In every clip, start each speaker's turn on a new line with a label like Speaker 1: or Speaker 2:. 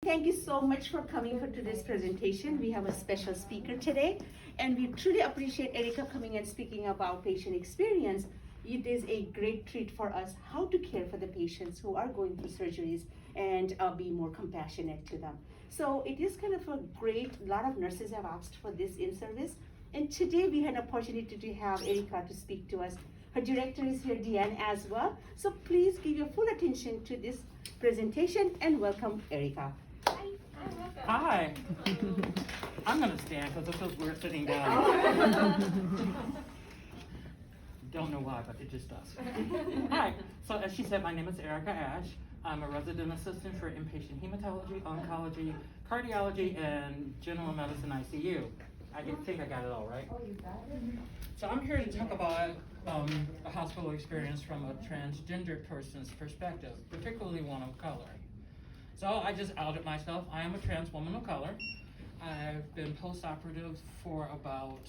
Speaker 1: thank you so much for coming for today's presentation. We have a special speaker today, and we truly appreciate Erica coming and speaking about patient experience. It is a great treat for us how to care for the patients who are going through surgeries and be more compassionate to them. So it is kind of a great, a lot of nurses have asked for this in service. And today we had an opportunity to have Erica to speak to us. Her director is here, Deanne, as well. So please give your full attention to this presentation and welcome Erica.
Speaker 2: Hi. I'm gonna stand because it feels weird sitting down. Don't know why, but it just does. Hi. So as she said, my name is Erica Ashe. I'm a resident assistant for inpatient hematology, oncology, cardiology, and general medicine ICU. I think I got it all right.
Speaker 3: Oh, you got it?
Speaker 2: So I'm here to talk about a hospital experience from a transgender person's perspective, particularly one of color. So I just outed myself. I am a trans woman of color. I've been post-operative for about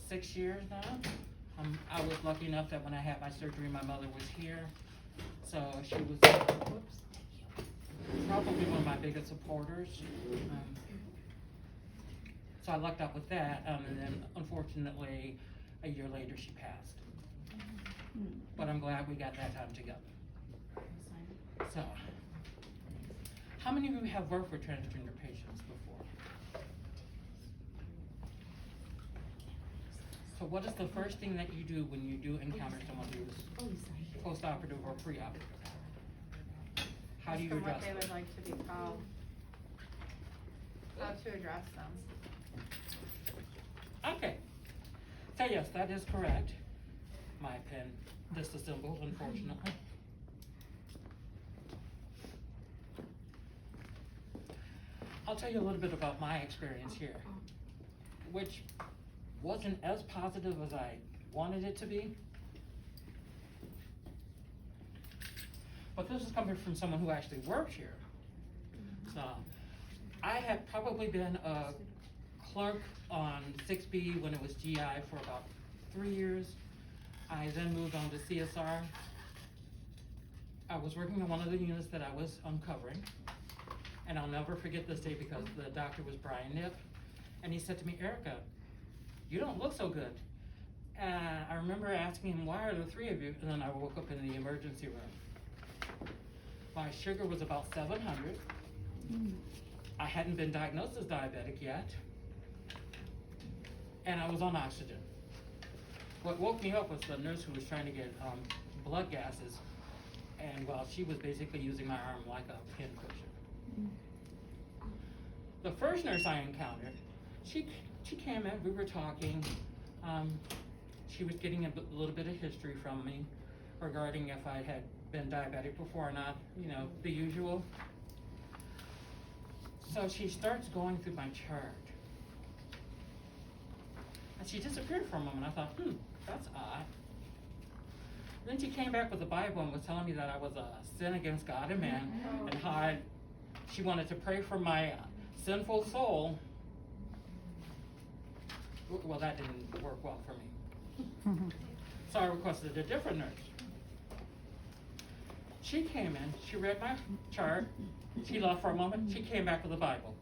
Speaker 2: 6 years now. I was lucky enough that when I had my surgery, my mother was here. So she was probably one of my biggest supporters. So I lucked out with that, and then unfortunately, a year later she passed. But I'm glad we got that time together. So, how many of you have worked with transgender patients before? So what is the first thing that you do when you do encounter someone who's post-operative or pre-operative? How do you address
Speaker 3: what they
Speaker 2: them?
Speaker 3: would like to be called. How to address them.
Speaker 2: Okay. So yes, that is correct. My pen disassembled, unfortunately. I'll tell you a little bit about my experience here, which wasn't as positive as I wanted it to be. But this is coming from someone who actually works here. So I had probably been a clerk on 6B when it was GI for about 3 years. I then moved on to CSR. I was working on one of the units that I was uncovering. And I'll never forget this day because the doctor was Brian Nipp. And he said to me, Erica, you don't look so good. And I remember asking him, why are there 3 of you? And then I woke up in the emergency room. My sugar was about 700. I hadn't been diagnosed as diabetic yet. And I was on oxygen. What woke me up was the nurse who was trying to get blood gases, and well, she was basically using my arm like a pin cushion. The first nurse I encountered, she came in, we were talking. She was getting a little bit of history from me regarding if I had been diabetic before or not, you know, the usual. So she starts going through my chart. And she disappeared for a moment. I thought, that's odd. Then she came back with the Bible and was telling me that I was a sin against God and man, and how she wanted to pray for my sinful soul. Well, that didn't work well for me. So I requested a different nurse. She came in, she read my chart, she left for a moment, she came back with the Bible.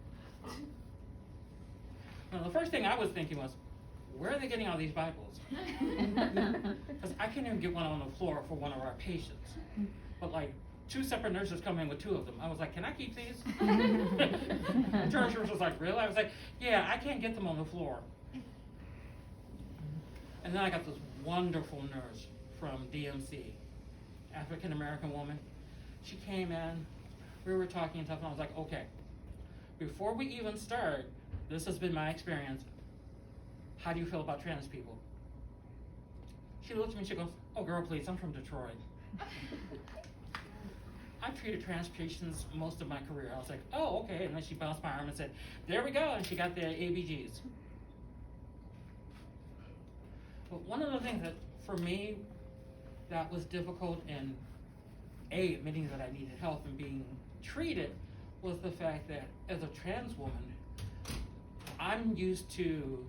Speaker 2: Now the first thing I was thinking was, where are they getting all these Bibles? Because I can't even get one on the floor for one of our patients. But like 2 separate nurses come in with 2 of them. I was like, can I keep these? The church nurse was like, really? I was like, yeah, I can't get them on the floor. And then I got this wonderful nurse from DMC, African American woman. She came in, we were talking and stuff, and I was like, okay, before we even start, this has been my experience. How do you feel about trans people? She looked at me, she goes, oh girl, please, I'm from Detroit. I've treated trans patients most of my career. I was like, oh, okay. And then she bounced my arm and said, there we go. And she got the ABGs. But one of the things that, for me, that was difficult in A, admitting that I needed help and being treated, was the fact that as a trans woman, I'm used to,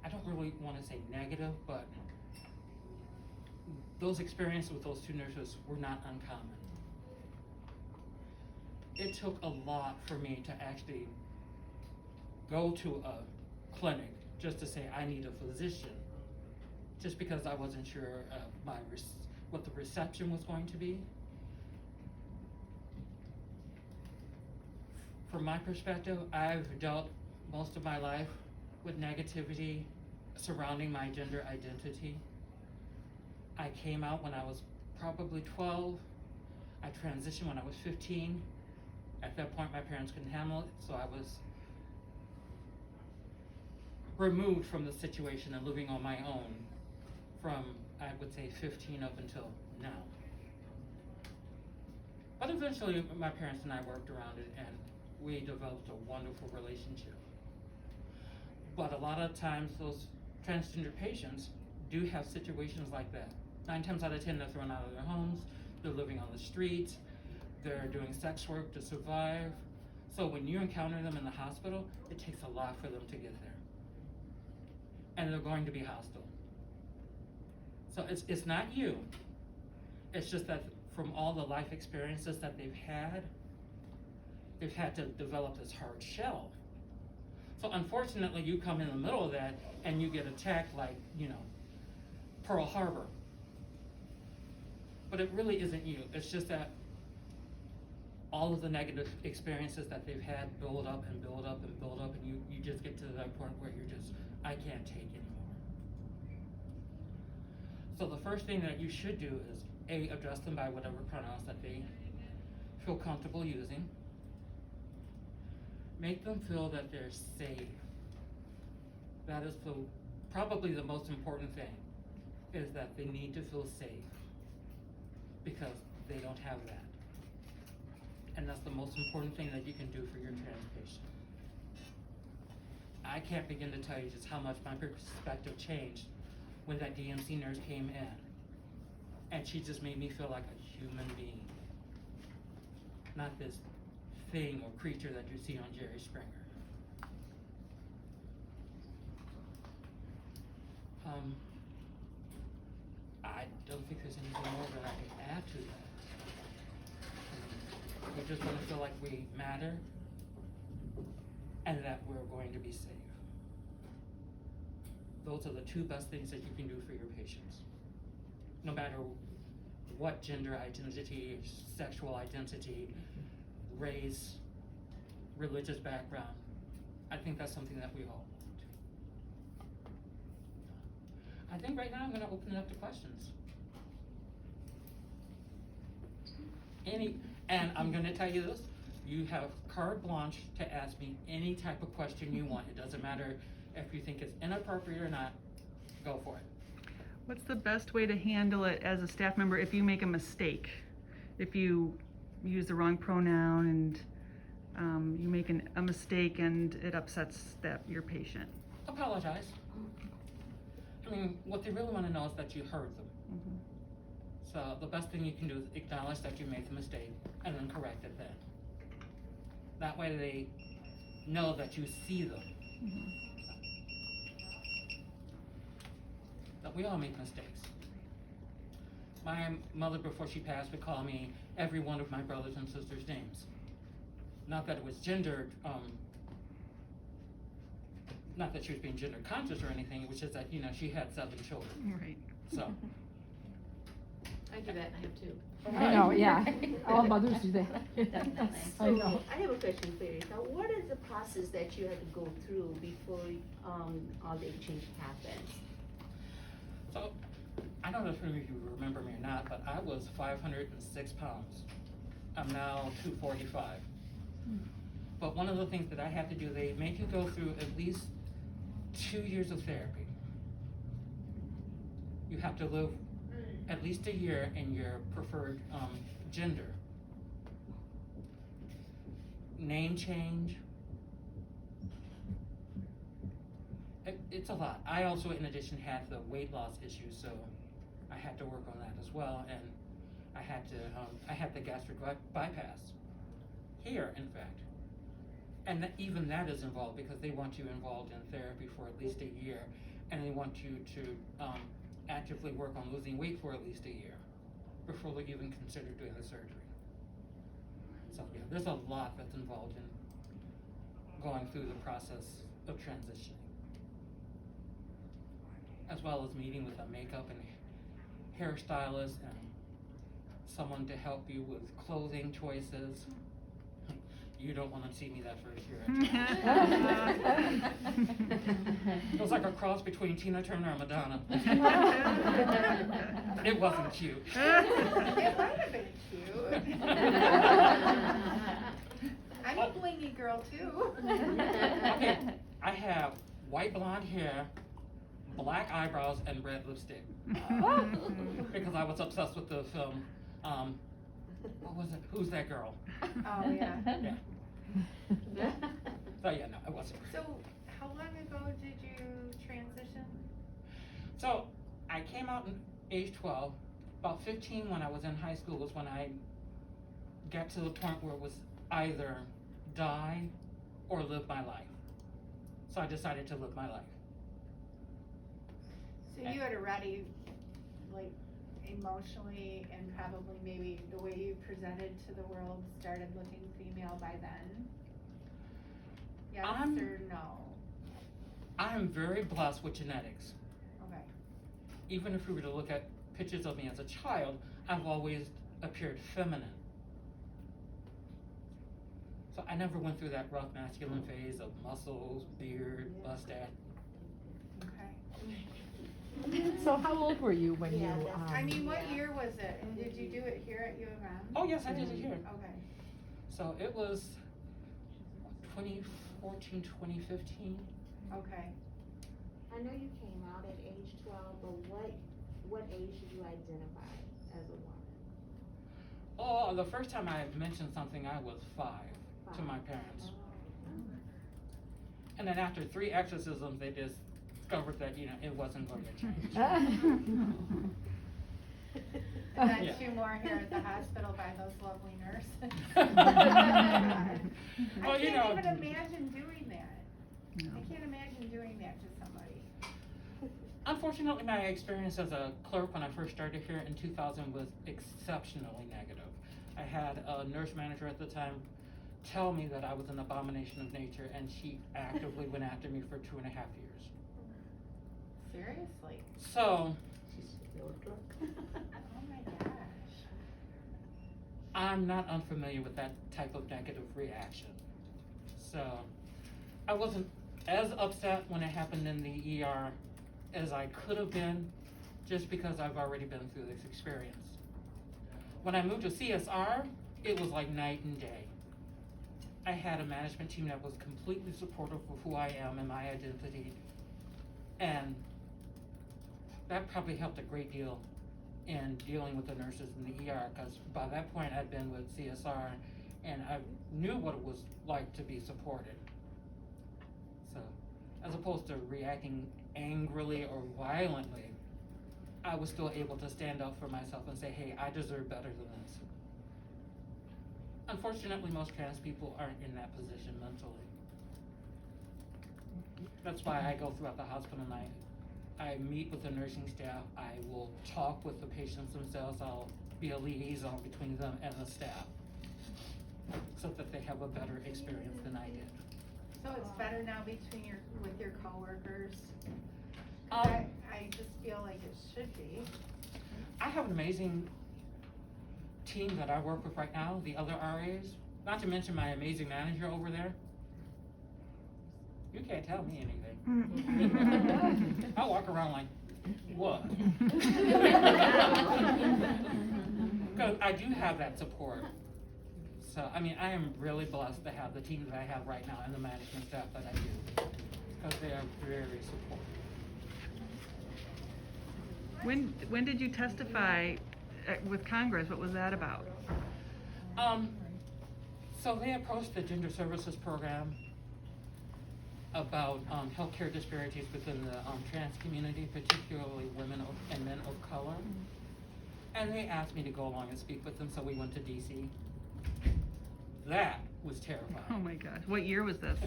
Speaker 2: I don't really want to say negative, but those experiences with those 2 nurses were not uncommon. it took a lot for me to actually go to a clinic just to say I need a physician, just because I wasn't sure what the reception was going to be. From my perspective, I've dealt most of my life with negativity surrounding my gender identity. I came out when I was probably 12. I transitioned when I was 15. At that point, my parents couldn't handle it, so I was removed from the situation and living on my own from, I would say, 15 up until now. But eventually, my parents and I worked around it, and we developed a wonderful relationship. But a lot of times, those transgender patients do have situations like that. 9 times out of 10, they're thrown out of their homes, they're living on the streets, they're doing sex work to survive. So when you encounter them in the hospital, it takes a lot for them to get there. And they're going to be hostile. So it's not you. It's just that from all the life experiences that they've had to develop this hard shell. So unfortunately, you come in the middle of that and you get attacked like, Pearl Harbor. But it really isn't you. It's just that all of the negative experiences that they've had build up and build up and build up, and you just get to that point where you're just, I can't take anymore. So the first thing that you should do is address them by whatever pronouns that they feel comfortable using. Make them feel that they're safe. That is probably the most important thing, is that they need to feel safe, because they don't have that. And that's the most important thing that you can do for your trans patient. I can't begin to tell you just how much my perspective changed when that DMC nurse came in. And she just made me feel like a human being. Not this thing or creature that you see on Jerry Springer. I don't think there's anything more that I can add to that. We just want to feel like we matter and that we're going to be safe. Those are the 2 best things that you can do for your patients. No matter what gender identity, sexual identity, race, religious background, I think that's something that we all want. I think right now I'm going to open it up to questions. And I'm going to tell you this, you have carte blanche to ask me any type of question you want. It doesn't matter if you think it's inappropriate or not, go for it.
Speaker 4: What's the best way to handle it as a staff member if you make a mistake? If you use the wrong pronoun and you make a mistake and it upsets your patient?
Speaker 2: Apologize. I mean, what they really want to know is that you heard them.
Speaker 4: Mm-hmm.
Speaker 2: So the best thing you can do is acknowledge that you made the mistake and then correct it then. That way they know that you see them.
Speaker 4: Mm-hmm.
Speaker 2: That we all make mistakes. My mother, before she passed, would call me every one of my brothers and sisters' names. Not that it was gendered, not that she was being gender conscious or anything, it was just that, she had 7 children.
Speaker 4: Right.
Speaker 2: So.
Speaker 3: I do that, I have 2.
Speaker 5: I know, yeah. All mothers do that. I
Speaker 1: So
Speaker 5: know.
Speaker 1: I have a question for you. Now, what is the process that you had to go through before all the exchange happens?
Speaker 2: So, I don't know if any of you remember me or not, but I was 506 pounds. I'm now 245. But one of the things that I had to do, they make you go through at least 2 years of therapy. You have to live at least a year in your preferred gender. Name change. It's a lot. I also, in addition, had the weight loss issue, so I had to work on that as well, and I had the gastric bypass here, in fact, and even that is involved because they want you involved in therapy for at least a year, and they want you to actively work on losing weight for at least a year before they even consider doing the surgery. So yeah, there's a lot that's involved in going through the process of transitioning, as well as meeting with a makeup and hairstylist and someone to help you with clothing choices. You don't want to see me that first year. It was like a cross between Tina Turner and Madonna. It wasn't cute.
Speaker 6: It might have been cute. I'm a blingy girl too.
Speaker 2: Okay, I have white blonde hair, black eyebrows, and red lipstick. Because I was obsessed with the film, what was it? Who's That Girl?
Speaker 6: Oh, yeah.
Speaker 2: Yeah. So yeah, no, it wasn't.
Speaker 6: So, how long ago did you transition?
Speaker 2: So I came out in age 12. About 15 when I was in high school was when I got to the point where it was either die or live my life. So I decided to live my life.
Speaker 6: So you had already, like, emotionally and probably maybe the way you presented to the world started looking female by then? Yes or no?
Speaker 2: I am very blessed with genetics.
Speaker 6: Okay.
Speaker 2: Even if we were to look at pictures of me as a child, I've always appeared feminine. So I never went through that rough masculine phase of muscles, beard, mustache.
Speaker 6: Okay.
Speaker 5: So how old were you when you?
Speaker 6: I mean, what year was it? Did you do it here at U of M?
Speaker 2: Oh yes, I did it here.
Speaker 6: Okay.
Speaker 2: So it was 2014, 2015.
Speaker 6: Okay.
Speaker 7: I know you came out at age 12, but what age did you identify as a woman?
Speaker 2: Oh, the first time I mentioned something, I was 5 to my parents. And then after 3 exorcisms, they discovered that, you know, it wasn't going to change.
Speaker 6: And then
Speaker 2: Yeah.
Speaker 6: 2 more here at the hospital by those lovely nurses.
Speaker 2: Well,
Speaker 6: I
Speaker 2: you
Speaker 6: can't
Speaker 2: know,
Speaker 6: even imagine doing that.
Speaker 4: No.
Speaker 6: I can't imagine doing that to somebody.
Speaker 2: unfortunately, my experience as a clerk when I first started here in 2000 was exceptionally negative. I had a nurse manager at the time tell me that I was an abomination of nature, and she actively went after me for 2.5 years.
Speaker 6: Seriously?
Speaker 2: So,
Speaker 6: Oh my gosh.
Speaker 2: I'm not unfamiliar with that type of negative reaction. So, I wasn't as upset when it happened in the ER as I could have been, just because I've already been through this experience. When I moved to CSR, it was like night and day. I had a management team that was completely supportive of who I am and my identity, and that probably helped a great deal in dealing with the nurses in the ER, because by that point I'd been with CSR and I knew what it was like to be supported. So, as opposed to reacting angrily or violently, I was still able to stand up for myself and say, hey, I deserve better than this. Unfortunately, most trans people aren't in that position mentally. That's why I go throughout the hospital and I meet with the nursing staff. I will talk with the patients themselves. I'll be a liaison between them and the staff, so that they have a better experience than I did.
Speaker 6: So it's better now with your coworkers?
Speaker 2: Um,
Speaker 6: I just feel like it should be.
Speaker 2: I have an amazing team that I work with right now, the other RAs, not to mention my amazing manager over there. You can't tell me anything. I walk around like, what? Because I do have that support. So, I mean, I am really blessed to have the team that I have right now and the management staff that I do, because they are very supportive.
Speaker 4: When did you testify with Congress? What was that about?
Speaker 2: So they approached the Gender Services Program about healthcare disparities within the trans community, particularly women and men of color. And they asked me to go along and speak with them, so we went to DC. That was terrifying.
Speaker 4: Oh my gosh, what year was this?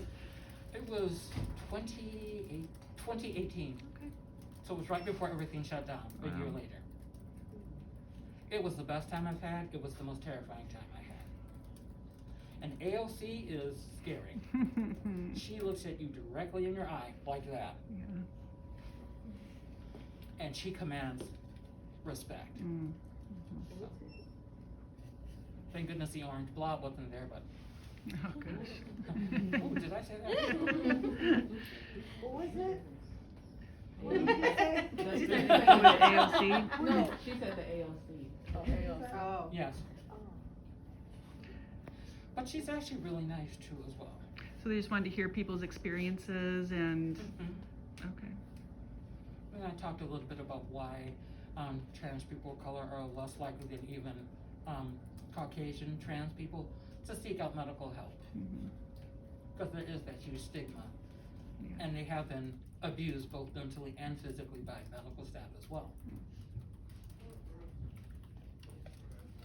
Speaker 2: It was 2018.
Speaker 4: Okay.
Speaker 2: So it was right before everything shut down, a year
Speaker 4: Wow.
Speaker 2: later. It was the best time I've had. It was the most terrifying time I had. AOC is scary. She looks at you directly in your eye like that,
Speaker 4: Yeah.
Speaker 2: and she commands respect.
Speaker 4: Mm.
Speaker 2: Thank goodness the orange blob wasn't there, but
Speaker 4: Oh gosh.
Speaker 2: oh, did I say that?
Speaker 6: What was it?
Speaker 3: What did you say?
Speaker 4: She said AOC.
Speaker 3: No, she said the AOC.
Speaker 6: Oh.
Speaker 2: Yes. But she's actually really nice too as well.
Speaker 4: So they just wanted to hear people's experiences and, okay.
Speaker 2: And I talked a little bit about why trans people of color are less likely than even Caucasian trans people to seek out medical help. Because there is that huge stigma.
Speaker 4: Yeah.
Speaker 2: And they have been abused both mentally and physically by medical staff as well.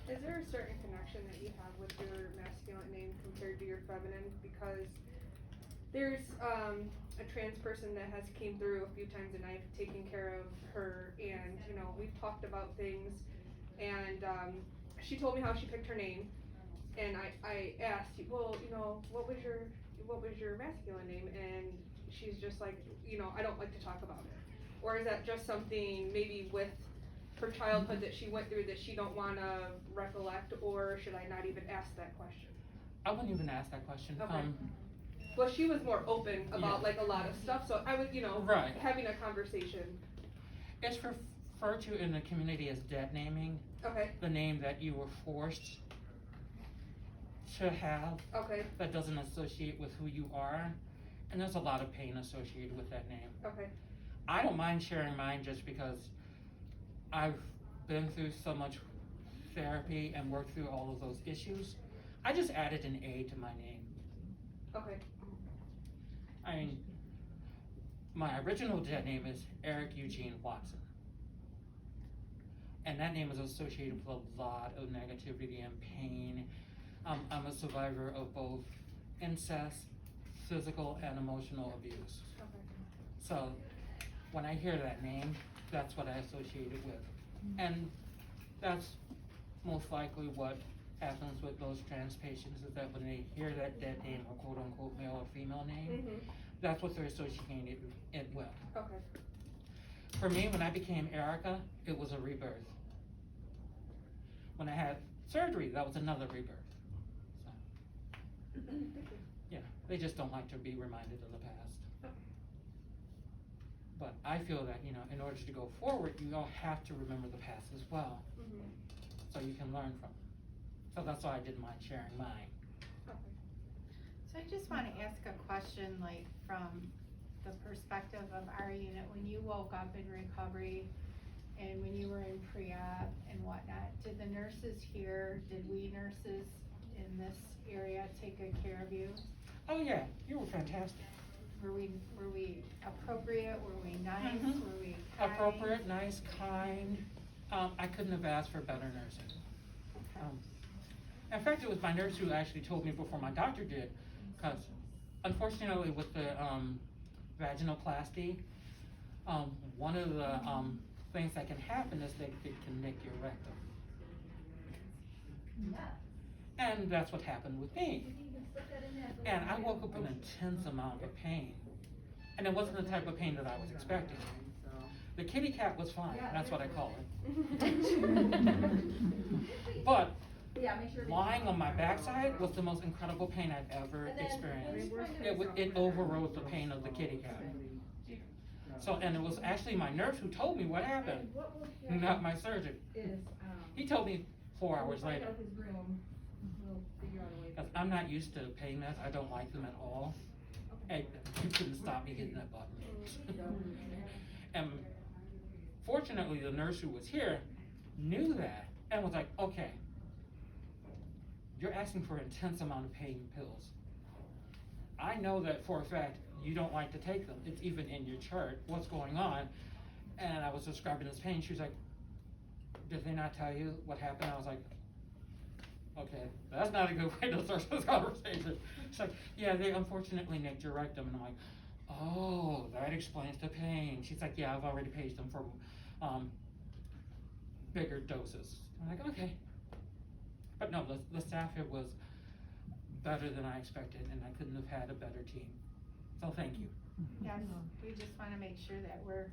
Speaker 8: Is there a certain connection that you have with your masculine name compared to your feminine? Because there's a trans person that has came through a few times and I've taken care of her, and you know, we've talked about things, and she told me how she picked her name, and I asked, well, you know, what was your masculine name? And she's just like, you know, I don't like to talk about it. Or is that just something maybe with her childhood that she went through that she don't want to recollect, or should I not even ask that question?
Speaker 2: I wouldn't even ask that question.
Speaker 8: Okay. Well, she was more open about
Speaker 2: Yeah.
Speaker 8: like a lot of stuff, so I would, you know,
Speaker 2: Right.
Speaker 8: having a conversation.
Speaker 2: It's referred to in the community as dead naming,
Speaker 8: Okay,
Speaker 2: the name that you were forced to have
Speaker 8: okay,
Speaker 2: that doesn't associate with who you are. And there's a lot of pain associated with that name.
Speaker 8: okay,
Speaker 2: I don't mind sharing mine just because I've been through so much therapy and worked through all of those issues. I just added an A to my name.
Speaker 8: okay,
Speaker 2: I mean, my original dead name is Eric Eugene Watson. And that name is associated with a lot of negativity and pain. I'm a survivor of both incest, physical, and emotional abuse.
Speaker 8: okay.
Speaker 2: So when I hear that name, that's what I associate it with. And that's most likely what happens with those trans patients, is that when they hear that dead name or quote unquote male or female name, that's what they're associating it with.
Speaker 8: Okay,
Speaker 2: For me, when I became Erica, it was a rebirth. When I had surgery, that was another rebirth. So, yeah, they just don't like to be reminded of the past. But I feel that, you know, in order to go forward, you all have to remember the past as well, so you can learn from it. So that's why I didn't mind sharing mine.
Speaker 6: So I just wanna ask a question, like, from the perspective of our unit, when you woke up in recovery and when you were in pre-op and whatnot, did the nurses here, did we nurses in this area take good care of you?
Speaker 2: Oh yeah, you were fantastic.
Speaker 6: Were we appropriate, were we nice,
Speaker 2: Mhm.
Speaker 6: were we kind?
Speaker 2: Appropriate, nice, kind. I couldn't have asked for better nursing. In fact, it was my nurse who actually told me before my doctor did, because unfortunately with the vaginoplasty, one of the things that can happen is they can nick your rectum. And that's what happened with me. And I woke up in an intense amount of pain. And it wasn't the type of pain that I was expecting. The kitty cat was fine, that's what I call it. But lying on my backside was the most incredible pain I've ever experienced. It overrode the pain of the kitty cat. So, and it was actually my nurse who told me what happened, not my surgeon. He told me 4 hours later. Because I'm not used to pain meds, I don't like them at all. And you couldn't stop me hitting that button. And fortunately, the nurse who was here knew that and was like, okay, you're asking for an intense amount of pain pills. I know that for a fact you don't like to take them. It's even in your chart, what's going on. And I was describing this pain. She was like, did they not tell you what happened? I was like, okay, that's not a good way to start this conversation. She's like, yeah, they unfortunately nicked your rectum. And I'm like, oh, that explains the pain. She's like, yeah, I've already paid them for bigger doses. I'm like, okay. But no, the staff here was better than I expected, and I couldn't have had a better team. So thank you.
Speaker 6: Yes, we just wanna make sure that we're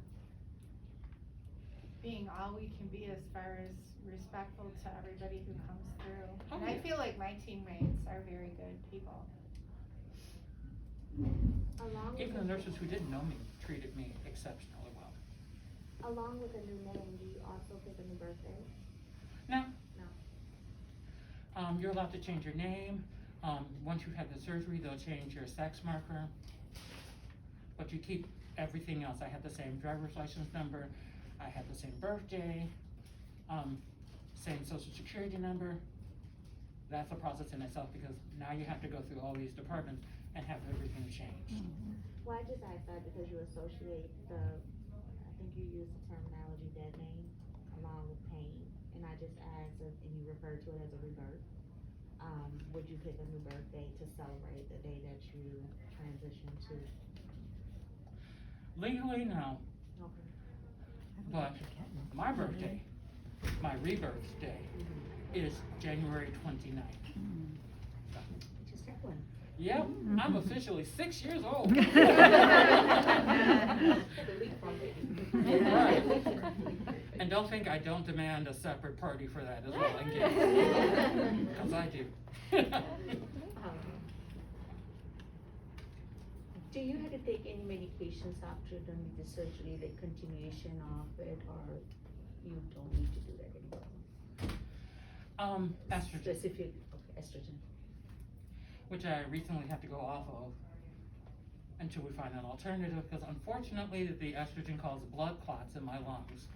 Speaker 6: being all we can be as far as respectful to everybody who comes through. And I feel like my teammates are very good people.
Speaker 7: Along with
Speaker 2: Even the nurses who didn't know me treated me exceptionally well.
Speaker 7: Along with a new name, do you also pick a new birthday?
Speaker 2: Now,
Speaker 7: No.
Speaker 2: you're allowed to change your name. Once you've had the surgery, they'll change your sex marker. But you keep everything else. I had the same driver's license number. I had the same birthday, same social security number. That's a process in itself because now you have to go through all these departments and have everything changed.
Speaker 7: Well, I just asked that because you associate I think you use the terminology dead name along with pain. And I just asked if, and you refer to it as a rebirth. Would you pick a new birthday to celebrate the day that you transition to?
Speaker 2: Legally, no,
Speaker 7: Okay.
Speaker 2: but my birthday, my rebirth day, is January 29th.
Speaker 1: Just that one.
Speaker 2: Yep, I'm officially 6 years old. Right. And don't think I don't demand a separate party for that as well, and gifts. Because I do.
Speaker 1: Do you have to take any medications after doing the surgery, like continuation of it, or you don't need to do that anymore?
Speaker 2: Estrogen,
Speaker 1: Specific, okay, estrogen.
Speaker 2: which I recently had to go off of until we find an alternative, because unfortunately the estrogen causes blood clots in my lungs.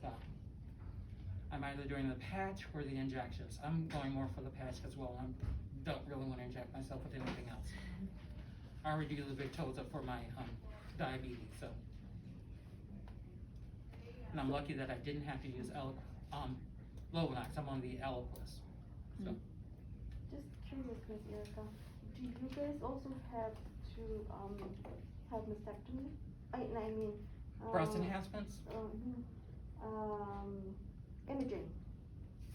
Speaker 2: So I'm either doing the patch or the injections. I'm going more for the patch as well. I don't really want to inject myself with anything else. I already do the Victoza for my diabetes, so. And I'm lucky that I didn't have to use Lovenox. I'm on the Eliquis. So.
Speaker 9: Just curious, Ms. Erica, do you guys also have to have mastectomy? I mean.
Speaker 2: Breast enhancements?
Speaker 9: Imaging,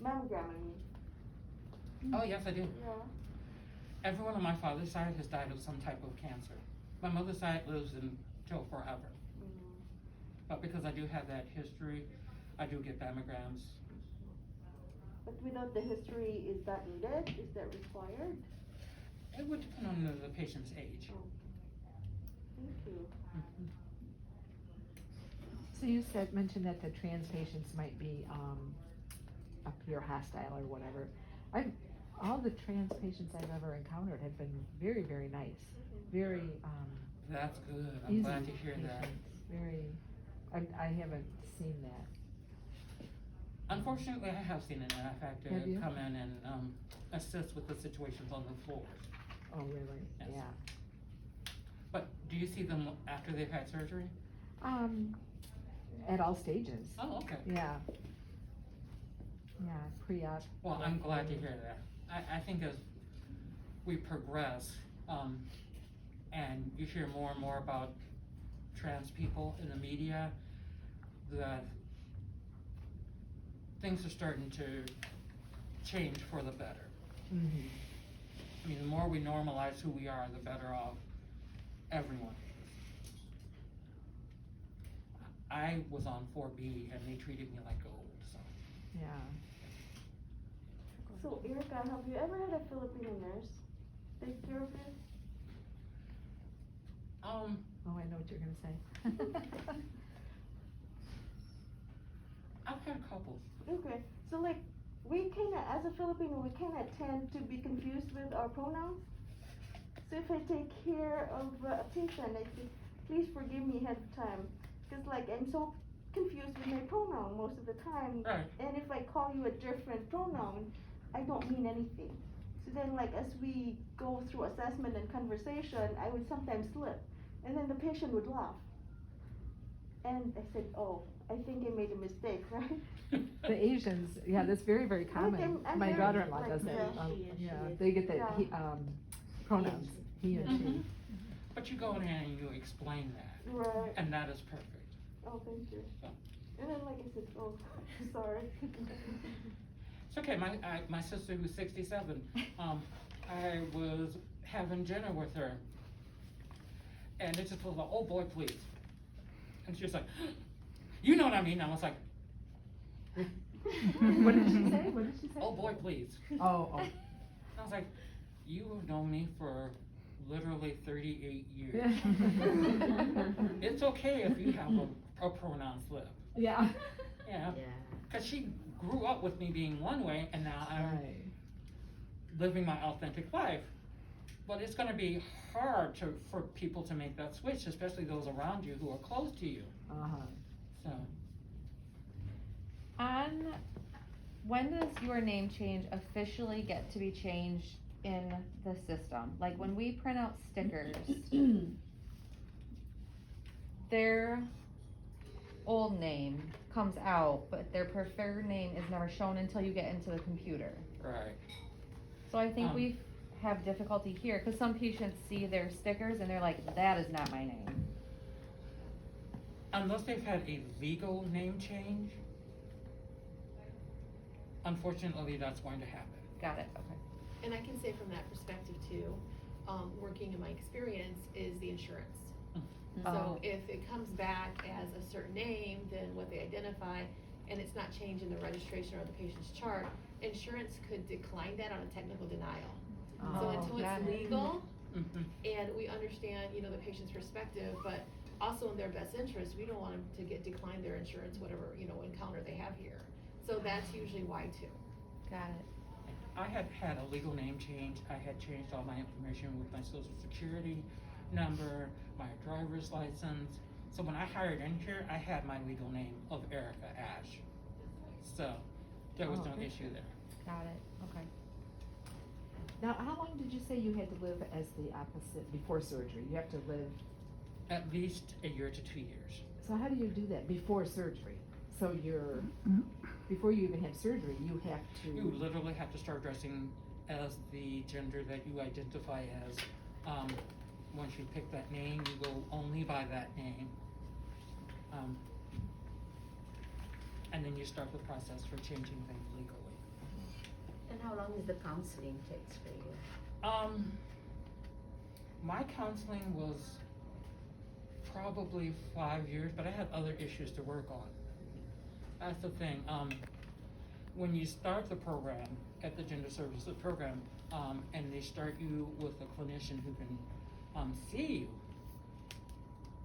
Speaker 9: mammogram, I mean.
Speaker 2: Oh, yes, I do.
Speaker 9: Yeah.
Speaker 2: Everyone on my father's side has died of some type of cancer. My mother's side lives until forever. But because I do have that history, I do get mammograms.
Speaker 9: But without the history, is that needed? Is that required?
Speaker 2: It would depend on the patient's age.
Speaker 9: Oh. Thank you.
Speaker 5: So you mentioned that the trans patients might be, appear hostile or whatever. All the trans patients I've ever encountered have been very, very nice, very,
Speaker 2: That's good. I'm
Speaker 5: easy
Speaker 2: glad to hear that.
Speaker 5: patients. Very, I haven't seen that.
Speaker 2: Unfortunately, I have seen it, and I've had
Speaker 5: Have you?
Speaker 2: to come in and assist with the situations on the floors.
Speaker 5: Oh, really?
Speaker 2: Yes.
Speaker 5: Yeah.
Speaker 2: But do you see them after they've had surgery?
Speaker 5: At all stages.
Speaker 2: Oh, okay.
Speaker 5: Yeah. Yeah, pre-op.
Speaker 2: Well, I'm glad to hear that. I think as we progress, and you hear more and more about trans people in the media, that things are starting to change for the better.
Speaker 5: Mm-hmm.
Speaker 2: I mean, the more we normalize who we are, the better off everyone is. I was on 4B and they treated me like gold, so.
Speaker 5: Yeah.
Speaker 9: So Erica, have you ever had a Filipino nurse take care of you?
Speaker 5: Oh, I know what you're gonna say.
Speaker 2: I've had a couple.
Speaker 9: Okay, so like, we kinda, as a Filipino, we kinda tend to be confused with our pronouns. So if I take care of a patient, I say, please forgive me ahead of time. Cause like, I'm so confused with my pronoun most of the time.
Speaker 2: Right.
Speaker 9: And if I call you a different pronoun, I don't mean anything. So then like, as we go through assessment and conversation, I would sometimes slip. And then the patient would laugh. And I said, oh, I think I made a mistake, right?
Speaker 5: The Asians, yeah, that's very, very common.
Speaker 9: I'm
Speaker 5: My
Speaker 9: very,
Speaker 5: daughter-in-law
Speaker 9: like,
Speaker 5: does that.
Speaker 9: yeah.
Speaker 5: Yeah, they get the
Speaker 9: Yeah.
Speaker 5: pronouns, he and she.
Speaker 2: Mhm. But you go in and you explain that,
Speaker 9: Right.
Speaker 2: and that is perfect.
Speaker 9: Oh, thank you.
Speaker 2: So.
Speaker 9: And then like I said, oh, sorry.
Speaker 2: It's okay, my sister who's 67, I was having dinner with her, and it just was like, oh boy, please. And she was like, you know what I mean? I was like,
Speaker 5: What did she say? What did she say?
Speaker 2: oh boy, please.
Speaker 5: Oh, oh.
Speaker 2: I was like, you have known me for literally 38 years. It's okay if you have a pronoun slip.
Speaker 5: Yeah.
Speaker 2: Yeah.
Speaker 7: Yeah.
Speaker 2: Because she grew up with me being one way, and now I'm
Speaker 5: Right.
Speaker 2: living my authentic life. But it's going to be hard for people to make that switch, especially those around you who are close to you.
Speaker 5: Uh-huh.
Speaker 2: So,
Speaker 10: When does your name change officially get to be changed in the system? Like when we print out stickers, their old name comes out, but their preferred name is never shown until you get into the computer.
Speaker 2: right.
Speaker 10: So I think we have difficulty here, because some patients see their stickers and they're like, that is not my name.
Speaker 2: Unless they've had a legal name change, unfortunately, that's going to happen.
Speaker 10: Got it, okay.
Speaker 11: And I can say from that perspective too, working in my experience is the insurance. So if it comes back as a certain name, then what they identify, and it's not changed in the registration or the patient's chart, insurance could decline that on a technical denial. So until
Speaker 10: got
Speaker 11: it's
Speaker 10: it.
Speaker 11: legal,
Speaker 2: Mhm.
Speaker 11: and we understand, the patient's perspective, but also in their best interest, we don't want them to get declined their insurance, whatever, encounter they have here. So that's usually why too.
Speaker 10: Got it.
Speaker 2: I had had a legal name change. I had changed all my information with my social security number, my driver's license. So when I hired in here, I had my legal name of Erica Ashe. So there was no issue there.
Speaker 10: Got it, okay.
Speaker 5: Now, how long did you say you had to live as the opposite before surgery? You have to live,
Speaker 2: At least a year to 2 years.
Speaker 5: so how do you do that before surgery? So before you even have surgery, you have to.
Speaker 2: You literally have to start dressing as the gender that you identify as. Once you pick that name, you go only by that name. And then you start the process for changing things legally.
Speaker 12: And how long is the counseling takes for you?
Speaker 2: My counseling was probably 5 years, but I had other issues to work on. That's the thing. When you start the program at the Gender Services Program, and they start you with a clinician who can see you,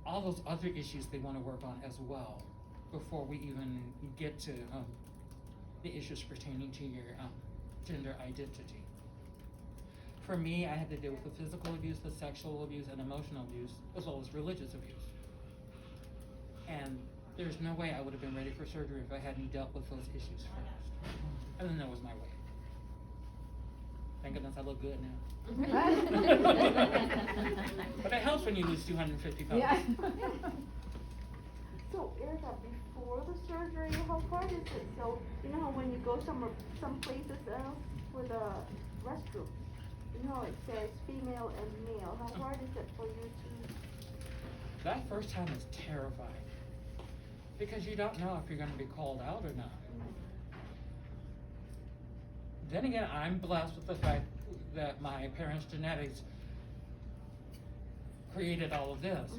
Speaker 2: all those other issues they want to work on as well before we even get to the issues pertaining to your gender identity. For me, I had to deal with the physical abuse, the sexual abuse, and emotional abuse, as well as religious abuse. And there's no way I would have been ready for surgery if I hadn't dealt with those issues first. And then that was my way. Thank goodness I look good now. But it helps when you lose 250 pounds.
Speaker 5: Yeah.
Speaker 9: So Erica, before the surgery, how hard is it? So how when you go some places else for the restroom, it says female and male. How hard is it for you to?
Speaker 2: That first time is terrifying because you don't know if you're going to be called out or not. Then again, I'm blessed with the fact that my parents' genetics created all of this.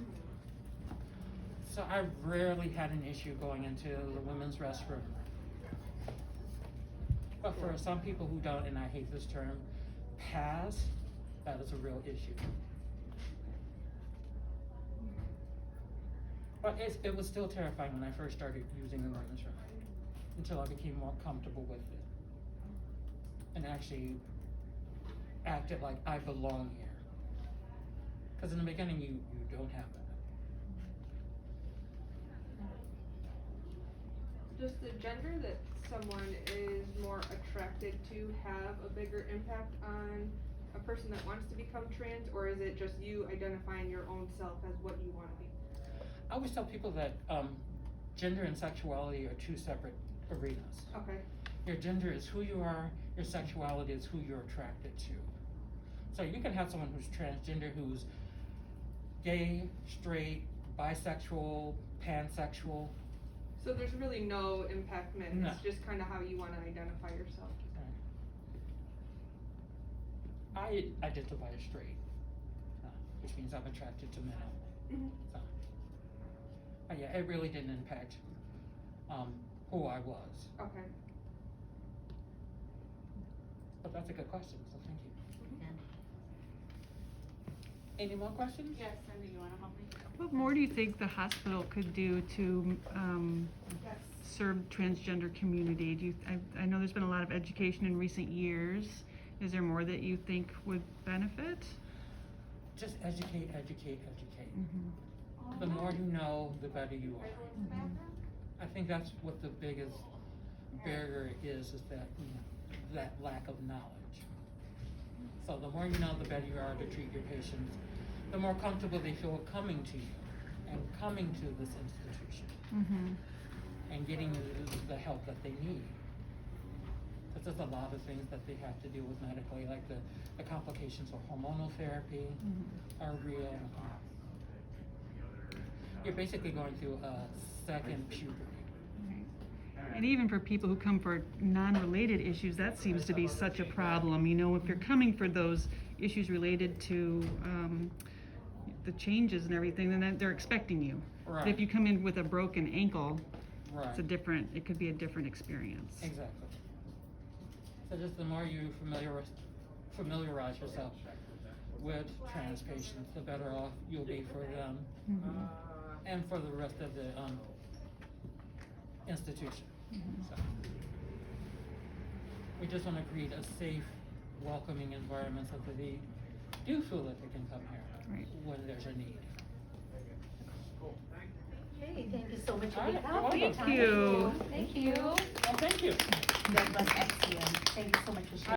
Speaker 2: So I rarely had an issue going into the women's restroom. But for some people who don't, and I hate this term, pass, that is a real issue. But it was still terrifying when I first started using the women's room, until I became more comfortable with it. And actually acted like I belong here. Because in the beginning, you don't have that.
Speaker 8: Does the gender that someone is more attracted to have a bigger impact on a person that wants to become trans, or is it just you identifying your own self as what you want to be?
Speaker 2: I always tell people that gender and sexuality are two separate arenas.
Speaker 8: Okay.
Speaker 2: Your gender is who you are, your sexuality is who you're attracted to. So you can have someone who's transgender, who's gay, straight, bisexual, pansexual,
Speaker 8: So there's really no impediment,
Speaker 2: No.
Speaker 8: it's just kinda how you wanna identify yourself.
Speaker 2: I identify as straight, which means I'm attracted to men.
Speaker 8: Mhm.
Speaker 2: So, yeah, it really didn't impact who I was.
Speaker 8: Okay.
Speaker 2: But that's a good question, so thank you.
Speaker 12: Yeah.
Speaker 2: Any more questions?
Speaker 6: Yes, Cindy, you wanna help me?
Speaker 4: What more do you think the hospital could do to serve transgender community? Do you, I know there's been a lot of education in recent years. Is there more that you think would benefit?
Speaker 2: Just educate, educate, educate.
Speaker 4: Mm-hmm.
Speaker 2: The more you know, the better you are. I think that's what the biggest barrier is that, that lack of knowledge. So the more you know, the better you are to treat your patients, the more comfortable they feel coming to you and coming to this institution and getting the help that they need. Because there's a lot of things that they have to deal with medically, like the complications of hormonal therapy are real. You're basically going through a second puberty.
Speaker 4: And even for people who come for non-related issues, that seems to be such a problem. You know, if you're coming for those issues related to the changes and everything, then they're expecting you.
Speaker 2: Right.
Speaker 4: But if you come in with a broken ankle,
Speaker 2: Right.
Speaker 4: it could be a different experience.
Speaker 2: Exactly. So just the more you familiarize yourself with trans patients, the better off you'll be for them and for the rest of the institution. So, we just want to create a safe, welcoming environment so that they do feel that they can come here when there's a need.
Speaker 12: Okay, thank you so much,
Speaker 2: All right,
Speaker 12: Erika.
Speaker 2: you're welcome.
Speaker 4: Thank you.
Speaker 10: Thank you.
Speaker 2: Well, thank you.
Speaker 12: That was excellent. Thank you so much for sharing.